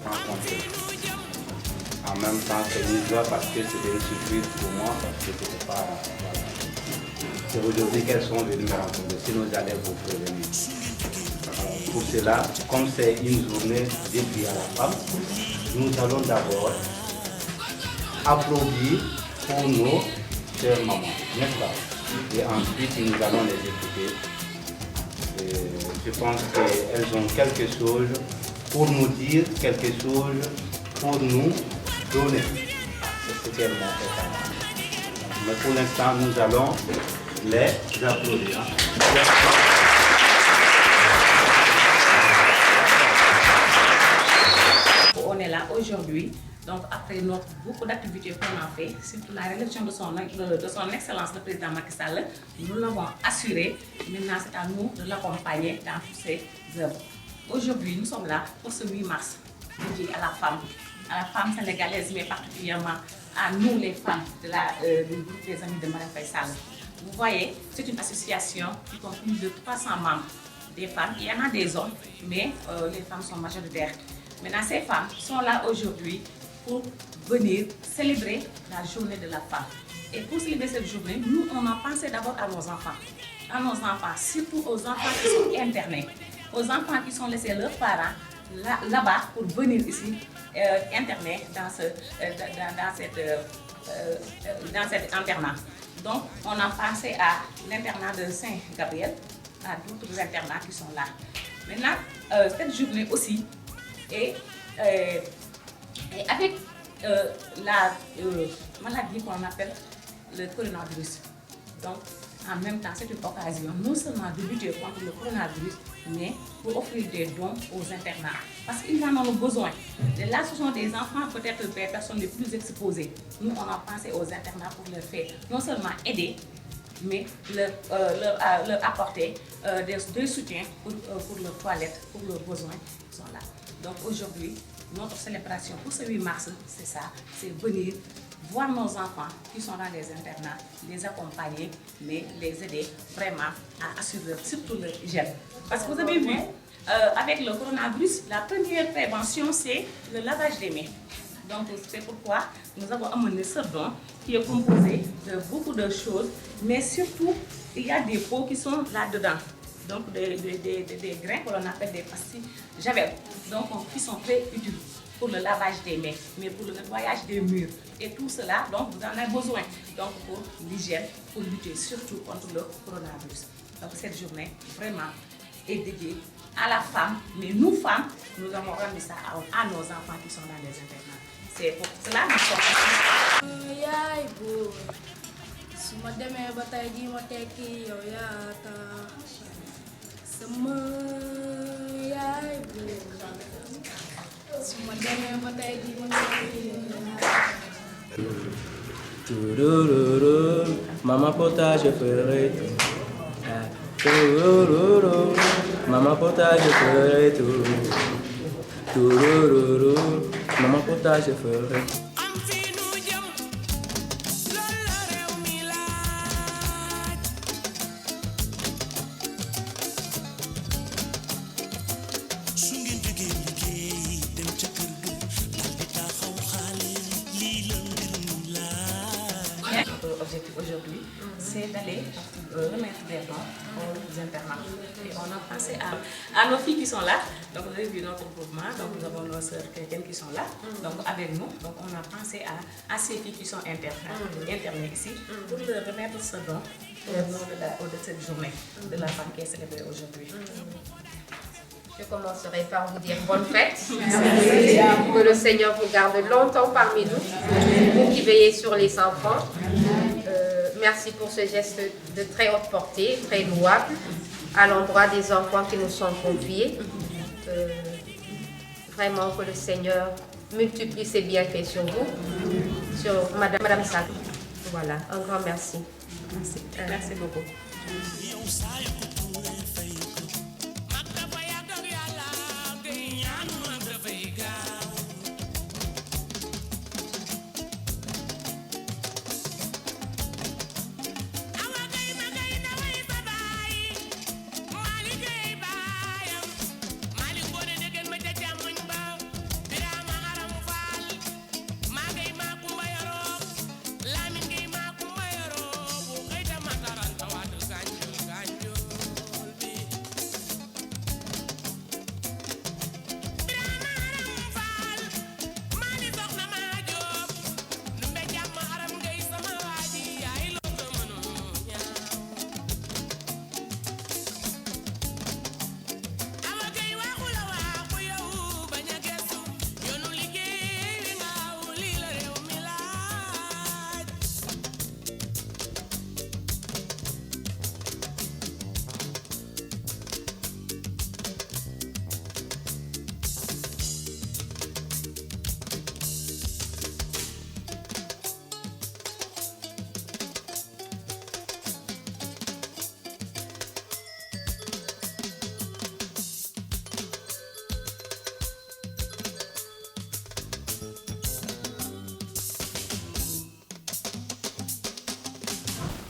rencontrer. En même temps, c'est une joie parce que c'était une surprise pour moi, parce que c'était pas... Voilà. C'est aujourd'hui qu'elles sont venues me rencontrer, sinon j'allais vous prévenir. Pour cela, comme c'est une journée dédiée à la femme, nous allons d'abord applaudir pour nos chères mamans, n'est-ce pas? Et ensuite, nous allons les écouter. Et je pense qu'elles ont quelque chose pour nous dire, quelque chose pour nous donner. C'est ce qu'elles m'ont fait. Mais pour l'instant, nous allons les applaudir. On est là aujourd'hui, donc après beaucoup d'activités qu'on a fait, surtout la réélection de son Excellence le Président Macky Sall, nous l'avons assuré. Maintenant, c'est à nous de l'accompagner dans toutes ses œuvres. Aujourd'hui, nous sommes là pour ce 8 mars, dédié à la femme sénégalaise, mais particulièrement à nous les femmes du groupe des Amis de Marième Faye Sall. Vous voyez, c'est une association qui compte plus de 300 membres, des femmes. Il y en a des hommes, mais les femmes sont majoritaires. Maintenant, ces femmes sont là aujourd'hui pour venir célébrer la journée de la femme. Et pour célébrer cette journée, nous, on a pensé d'abord à nos enfants. À nos enfants, surtout aux enfants qui sont internés. Aux enfants qui sont laissés leurs parents là-bas pour venir ici interner dans cet internat. Donc, on a pensé à l'internat de Saint-Gabriel, à d'autres internats qui sont là. Maintenant, cette journée aussi, et avec la maladie qu'on appelle le coronavirus. Donc, en même temps, c'est une occasion non seulement de lutter contre le coronavirus, mais pour offrir des dons aux internats. Parce qu'ils en ont besoin. Et là, ce sont des enfants, peut-être des personnes les plus exposées. Nous, on a pensé aux internats pour leur faire non seulement aider, mais leur apporter des soutiens pour leurs toilettes, pour leurs besoins qui sont là. Donc aujourd'hui, notre célébration pour ce 8 mars, c'est ça, c'est venir voir nos enfants qui sont dans les internats, les accompagner, mais les aider vraiment à assurer surtout leur hygiène. Parce que vous avez vu, avec le coronavirus, la première prévention, c'est le lavage des mains. Donc c'est pourquoi nous avons amené ce don qui est composé de beaucoup de choses, mais surtout, il y a des pots qui sont là-dedans. Donc des grains que l'on appelle des pastilles javel, donc qui sont très utiles pour le lavage des mains, mais pour le nettoyage des murs. Et tout cela, donc vous en avez besoin donc pour l'hygiène, pour lutter surtout contre le coronavirus. Donc cette journée, vraiment, est dédiée à la femme, mais nous femmes, nous avons rendu ça à nos enfants qui sont dans les internats. C'est pour cela que nous sommes Maman potage ferait tout. Maman potage ferait tout. Maman potage ferait. Objectif aujourd'hui, c'est d'aller remettre des dons aux internats. Et on a pensé à nos filles qui sont là. Donc vous avez vu notre groupement, donc nous avons nos sœurs chrétiennes qui sont là, donc avec nous. Donc on a pensé à ces filles qui sont internées ici pour leur remettre ce don au nom de cette journée de la femme qui est célébrée aujourd'hui. Je commencerai par vous dire bonne fête. Que le Seigneur vous garde longtemps parmi nous, vous qui veillez sur les enfants. Merci pour ce geste de très haute portée, très louable, à l'endroit des enfants qui nous sont confiés. Vraiment que le Seigneur multiplie ses bienfaits sur vous, sur Madame Sall. Voilà, un grand merci. Merci, merci beaucoup.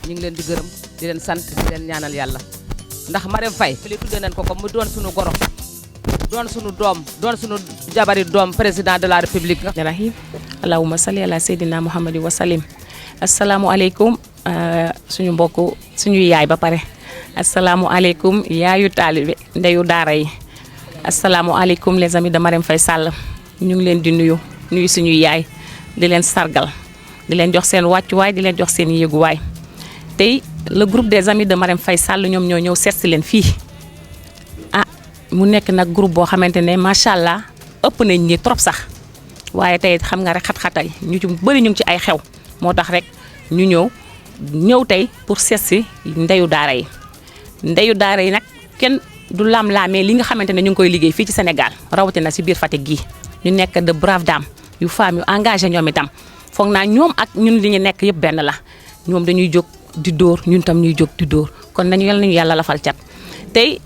ñu ngi leen di gërëm di leen sant di leen ñaanal yàlla ndax Marème Faye li tuddee nañ ko mu doon suñu goro doon suñu doom doon suñu jabari doom président de la république. rahim allahumma salli ala seydina muhammadi wa salim asalaamualeykum suñu mbokk suñu yaay ba pare asalaamualeykum yaayu taalibe ndeyu daara yi asalaamualeykum les amis de Marème Faye Sall ñu ngi leen di nuyu suñuy yaay di leen sargal di leen jox seen wàccuwaay di leen jox seen yéeguwaay tey le groupe des amis de Marème Faye Sall ñoom ñoo ñëw seet si leen fii mu nekk nag groupe boo xamante ne macha allah ëpp nañ ñi trop sax waaye tey xam nga rek xat-xatay ñu ci bëri ñu ngi ci ay xew moo tax rek ñu ñëw tey pour seet si ndeyu daara yi nag kenn du lam-laamee li nga xamante ne ñu ngi koy liggéey fii ci Sénégal rawatina si biir Fatick gii ñu nekk de brave dame yu femmes yu engagé ñoom itam foog naa ñoom ak ñun li ñu nekk yëpp benn la ñoom dañuy jóg di dóor ñun tam ñuy jóg di dóor kon nañu yàlla lafal cat tey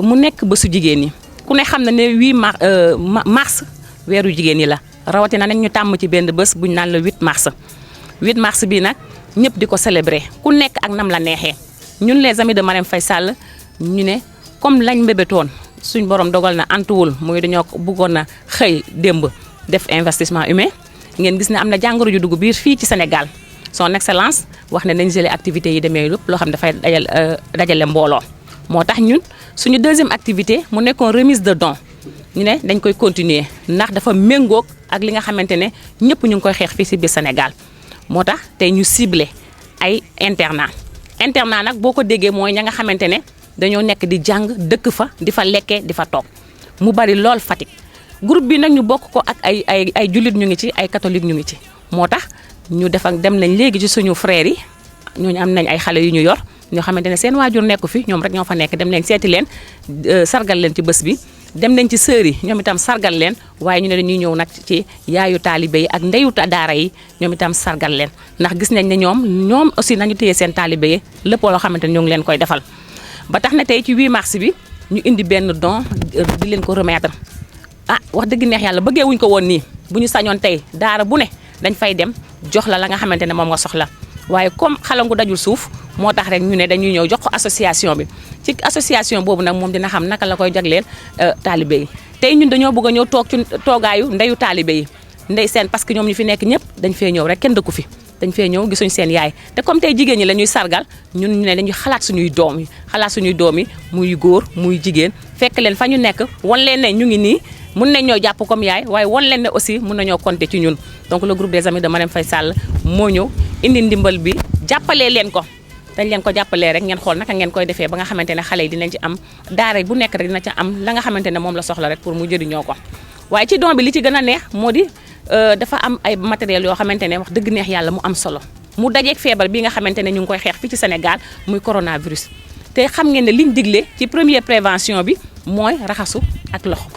mu nekk bésu jigéen ñi ku ne xam na ne 8 mars weeru jigéen ñi la rawatina nag ñu tàmm ci benn bés bu ñu naan la 8 mars bii nag ñëpp di ko célébrer ku nekk ak nam la neexee ñun les amis de Marème Faye Sall ñu ne comme lañ mbébétoon suñ borom dogal na antuwul muy dañoo bëggoon a xëy démb def investissement humain ngeen gis ne am na jàngoro ju dugg biir fii ci Sénégal son excellence wax ne nañ jëlee activités yi demee lépp loo xam ne dafay dajale mbooloo moo tax ñun suñu deuxième activité mu nekkoon remise de dons ñu ne dañ koy continuer ndax dafa méngoog ak li nga xamante ne ñëpp ñu ngi koy xeex fii si biir Sénégal moo tax tey ñu ciblé ay internat nag boo ko déggee mooy ña nga xamante ne dañoo nekk di jàng dëkk fa di fa lekkee di fa toog mu bari lool Fatick groupe bi nag ñu bokk ko ak ay jullit ñu ngi ci ay catholique ñu ngi ci moo tax ñu dem nañ léegi ci suñu frères yi ñooñu am nañ ay xale yu ñu yor ñoo xamante ne seen waajur nekku fi ñoom rek ñoo fa nekk dem leen seeti leen sargal leen ci bés bi dem nañ ci sœurs yi ñoom itam sargal leen waaye ñu ne dañuy ñëw nag ci yaayu taalibe yi ak ndeyu daara yi ñoom itam sargal leen ndax gis nañ ne ñoom aussi nañu téye seen taalibe yi lépp loo xamante ne ñoo ngi leen koy defal ba tax na tey ci 8 mars bi ñu indi benn don di leen ko remettre wax dëgg neex yàlla bëggee wuñ ko woon nii bu ñu sañoon tey daara bu ne dañ fay dem jox la nga xamante ne moom nga soxla waaye comme xalangu dajul suuf moo tax rek ñu ne dañuy ñëw jox ko association bi ci association boobu nag moom dina xam naka la koy jagleel taalibe yi tey ñun dañoo bëgg a ñëw toog ci toogaayu ndeyu taalibe yi ndey seen parce que ñoom ñu fi nekk ñëpp dañ fee ñëw rek kenn dëkku fi dañ fee ñëw gisuñ seen yaay te comme tey jigéen ñi la ñuy sargal ñun ñu ne dañuy xalaat suñuy doom yi muy góor muy jigéen fekk leen fa ñu nekk wan leen ne ñu ngi nii mun nañ ñoo jàpp comme yaay waaye wan leen ne aussi mun nañoo compter ci ñun donc le groupe des amis de Marème Faye Sall moo ñëw indi ndimbal bi jàppalee leen ko dañ leen ko jàppalee rek ngeen xool naka ngeen koy defee ba nga xamante ne xale yi dinañ ci am daara bu nekk rek dina ci am la nga xamante ne moom la soxla rek pour mu jëriñoo ko waaye ci don bi li ci gën a neex moo di dafa am ay matériel yoo xamante ne wax dëgg neex yàlla mu am solo mu dajeeg feebar bi nga xamante ne ñu ngi koy xeex fii ci Sénégal muy coronavirus te xam ngeen ne liñ digle ci première prévention bi mooy raxasu ak loxo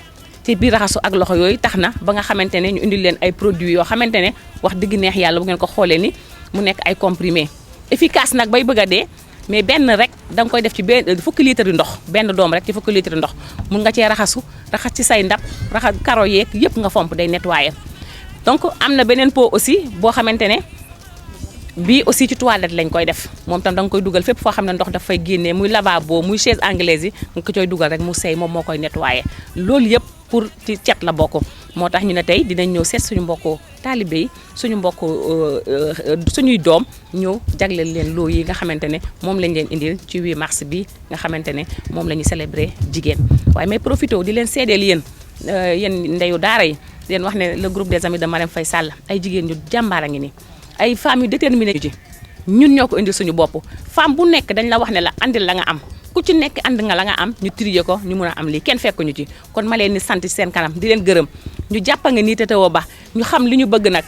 ci biir raxasu ak loxo yooyu tax na ba nga xamante ne ñu indil leen ay produits yoo xamante ne wax dëgg neex yàlla bu ngeen ko xoolee ni mu nekk ay comprimé efficace nag bay bëgg a dee mais benn rek da nga koy def ci fukki litre ndox benn doom rek ci fukki litre ndox mun nga cee raxas ci say ndab raxas karo yeeg yëpp nga fomp day nettoyer donc am na beneen pot aussi boo xamante ne bii aussi ci toilette lañ koy def moom tam da nga koy dugal fépp foo xam ne ndox daf fay génnee muy lavabo muy chaise anglaise yi nga ko cooy dugal rek mu sey moom moo koy nettoyer loolu yëpp pour ci cet la bokk moo tax ñu ne tey dinañ ñëw seet suñu mbokku taalibe yi suñu mbokku suñuy doom ñëw jagleel leen loo yi nga xamante ne moom lañ leen indil ci 8 mars bi nga xamante ne moom la ñu célébrer jigéen waaye may profité di leen seedeel yéen ndeyu daara yi di leen wax ne le groupe des amis de Marème Faye Sall ay jigéen ñu jàmbaar a ngi nii ay femmes yu déterminé ci ñun ñoo ko indil suñu bopp femme bu nekk dañ la wax ne la andil la nga am ku ci nekk and nga la nga am ñu trier ko ñu mun a am lii kenn fekk ñu ci kon ma leen ni sant ci seen kanam di leen gërëm ñu jàppa nga nii te tawoo ba ñu xam li ñu bëgg nag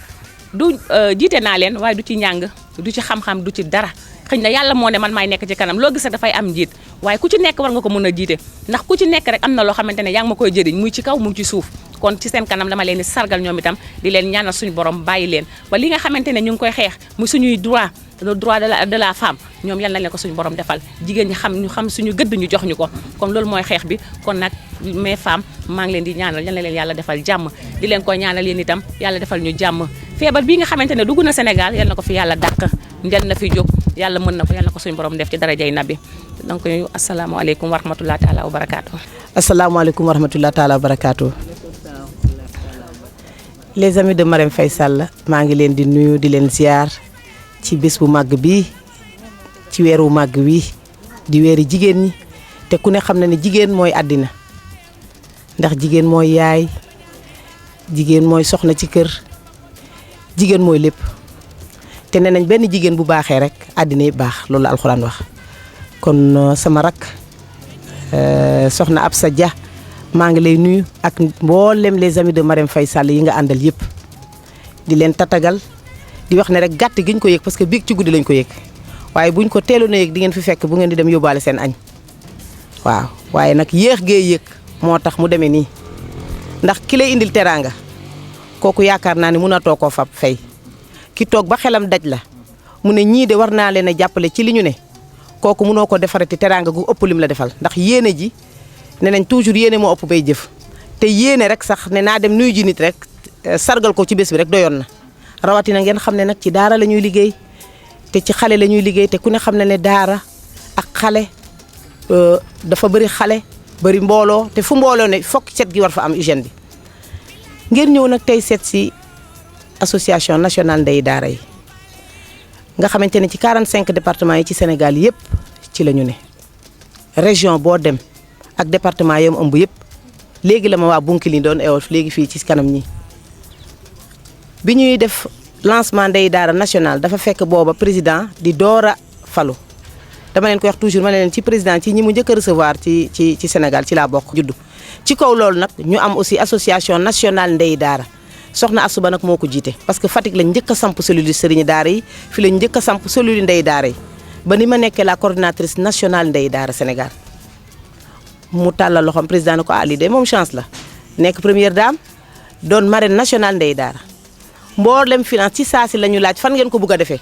du jiite naa leen waaye du ci njàng du ci xam-xam du ci dara xëy na yàlla moo ne man maay nekk ci kanam loo gis dafay am njiit waaye ku ci nekk war nga ko mën a jiite ndax ku ci nekk rek am na loo xamante ne yaa ngi ma koy jëriñ muy ci kaw muy ci suuf kon ci seen kanam dama leen di sargal ñoom itam di leen ñaanal suñu borom bàyyi leen ba li nga xamante ne ñu ngi koy xeex muy suñuy droit le droit de la femme ñoom yal na leen ko suñu borom defal jigéen ñi ñu xam suñu gëdd ñu jox ñu ko comme loolu mooy xeex bi kon nag mes femmes maa ngi leen di ñaanal yal na leen yàlla defal jàmm di leen koy ñaanal yéen itam yàlla defal ñu jàmm feebar bii nga xamante ne dugg na Sénégal yal na ko fi yàlla dàq yal na fi jóg yàlla mën na ko yàlla na ko suñu borom def ci darajay nabi donc asalaamaaleykum wa rahmatulah taala wa barakaatu. asalaamaaleykum wa rahmatulah taala wa barakaatu. les amis de Marème Faye Sall maa ngi leen di nuyu di leen ziar ci bés bu màgg bi ci weeru màgg wi di weeri jigéen ñi te ku ne xam na ne jigéen mooy àddina ndax jigéen mooy yaay jigéen mooy soxna ci kër jigéen mooy lépp te nee nañ benn jigéen bu baaxee rek àddina yi baax loolu la alxuraan wax kon sama rak soxna Absa Dia maa ngi lay nuyu ak mboolem les amis de Marème Faye Sall yi nga àndal yëpp di leen tatagal di wax ne rek gàtt gi ñu ko yëg parce que biig ci guddi lañ ko yëg waaye buñ ko teeloon a yëg di ngeen fi fekk bu ngeen di dem yóbbaale seen añ waaw waaye nag yéex gee yëg moo tax mu demee nii ndax ki lay indil teraanga kooku yaakaar naa ne mënatoo koo fab fay ki toog ba xelam daj la mu ne ñii de war naa leen a jàppale ci li ñu ne kooku mënoo ko defarati teraanga gu ëpp lim la defal ndax yéene ji ne nañ toujours yéene moo ëpp bay jëf te yéene rek sax ne naa dem nuyu ji nit rek sargal ko ci bés bi rek doyoon na rawatina ngeen xam ne nag ci daara la ñuy liggéey te ci xale la ñuy liggéey te ku ne xam ne ne daara ak xale dafa bëri xale bëri mbooloo te fu mbooloo ne fokk set gi war fa am hygiène bi ngeen ñëw nag tey seet si association nationale ndey daara yi nga xamante ne ci 45 départements yi ci Sénégal yëpp ci la ñu ne région boo dem ak département yam ëmb yëpp léegi la ma waa Bounkiling doon eewal léegi fii ci kanam ñi bi ñuy def lancement ndey daara national dafa fekk booba président di door a falu dama leen koy wax toujours ma ne leen ci président ci ñi mu njëkk a recevoir ci Sénégal ci laa bokk juddu ci kaw loolu nag ñu am aussi association nationale ndey daara soxna Asuba nag moo ko jiite parce que Fatick lañ njëkk a samp cellule sëriñi daara yi fi lañ njëkk a samp cellule ndey daara yi ba ni ma nekkee la coordinatrice nationale ndey daara Sénégal mu tàllal loxoom président ne ko lii de moom chance la nekk première dame doon marraine nationale ndey daara mboolem finance ci saa si la ñu laaj fan ngeen ko bugg a defee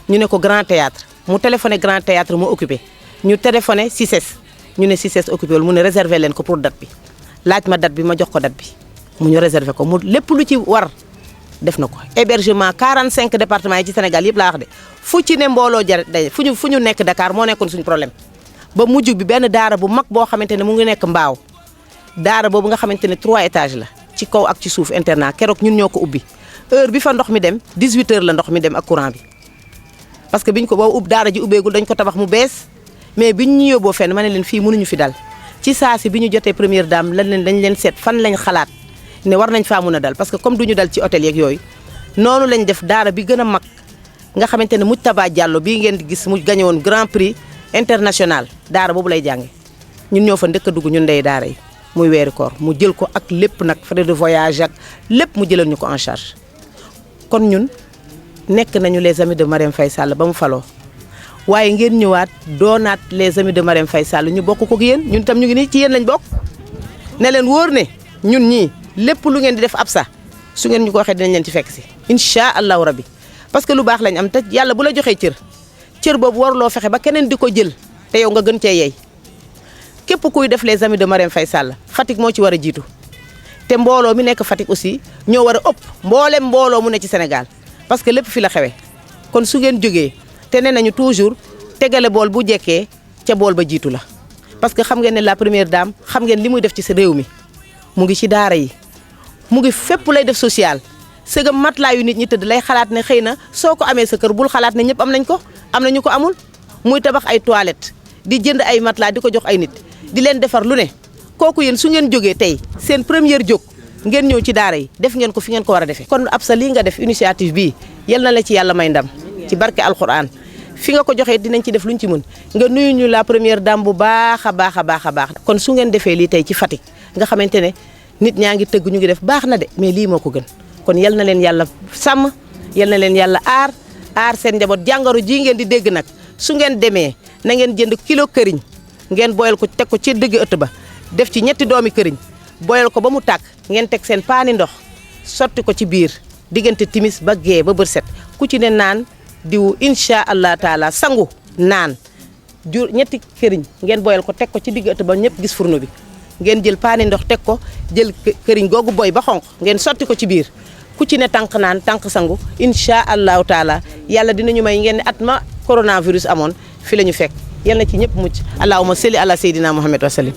ñu ne ko grand théâtre mu téléphoné grand théâtre mu occupé ñu téléphoné CICES ñu ne CICES occupé wul mu ne réservé leen ko pour date bi laaj ma date bi ma jox ko date bi mu ñu réservé ko mu lépp lu ci war def na ko hébergement 45 départements yi ci Sénégal yëpp laa wax de fu ci ne mbooloo jar day fu ñu nekk Dakar moo nekkoon suñu problème ba mujj bi benn daara bu mag boo xamante ne mu ngi nekk Mbaaw daara boobu nga xamante ne 3 étages la ci kaw ak ci suuf internat keroog ñun ñoo ko ubbi heure bi fa ndox mi dem 18h la ndox mi dem ak courant bi parce que biñ ko boo daara ji ubbeegul dañ ko tabax mu bees mais biñ ñu yóbboo fenn ma ne leen fii mënuñu fi dal ci saa si bi ñu jotee première dame dañ leen seet fan lañ xalaat ne war nañ faa mun a dal parce que comme duñu dal ci hôtel yeeg yooyu noonu lañ def daara bi gën a mag nga xamante ne Moujtaba Diallo bii ngeen di gis mu gagné woon grand prix international daara boobu lay jànge ñun ñoo fa ndëkk a dugg ñun ndey daara yi muy weeri koor mu jël ko ak lépp nag frais de voyage ak lépp mu jëlal ñu ko en charge kon ñun nekk nañu les amis de Marème Faye Sall ba mu faloo waaye ngeen ñëwaat doonaat les amis de Marème Faye Sall ñu bokk ko ak yéen ñun tam ñu ngi nii ci yéen lañ bokk ne leen wóor ne ñun ñii lépp lu ngeen di def ab sa su ngeen ñu ko waxee dinañ leen ci fekk si incha allahu rabbi parce que lu baax lañ am te yàlla bu la joxee cër boobu waruloo fexe ba keneen di ko jël te yow nga gën cee yey képp kuy def les amis de Marème Faye Sall Fatick moo ci war a jiitu te mbooloo mi nekk Fatick aussi ñoo war a ëpp mbooloo mu ne ci Sénégal parce que lépp fi la xewee kon su ngeen jógee te nee nañu toujours tegale bool bu jekkee ca bool ba jiitu la parce que xam ngeen ne la première dame xam ngeen li muy def ci sa réew mi mu ngi ci daara yi mu ngi fépp lay def social sëgam matelas yu nit ñi tëdd lay xalaat ne xëy na soo ko amee sa kër bul xalaat ne ñëpp am nañ ko am na ñu ko amul muy tabax ay toilettes di jënd ay matelas di ko jox ay nit di leen defar lu ne kooku yéen su ngeen jógee tey seen première jóg ngeen ñëw ci daara yi def ngeen ko fi ngeen ko war a defee. kon Absa lii nga def initiative bii yal na la ci yàlla may ndam ci barke alxuraan fi nga ko joxee dinañ ci def luñ ci mën nga nuyu ñu la première dame bu baax a baax a baax a baax. kon su ngeen defee lii tey ci Fatick nga xamante ne nit ñaa ngi tëgg ñu ngi def baax na de mais lii moo ko gën kon yal na leen yàlla sàmm yal na leen yàlla aar seen njaboot jàngoro ji ngeen di dégg nag su ngeen demee na ngeen jënd kilo këriñ ngeen boyal ko teg ko ci digg ëtt ba def ci 2 doomi këriñ boyal ko ba mu tàkk ngeen teg seen paani ndox sotti ko ci biir diggante timis ba gee ba bër set ku ci ne naan diwu incha allah taala sangu naan jur 2 këriñ ngeen boyal ko teg ko ci digg ëtt ba ñëpp gis furno bi ngeen jël paani ndox teg ko jël këriñ googu boy ba xonq ngeen sotti ko ci biir ku ci ne tànk naan tànk sangu incha allahu taala yàlla dinañu may ngeen ne at ma coronavirus amoon fi la ñu fekk yal na ci ñëpp mucc allahumma salli ala sayyidina Muhammad wa sallim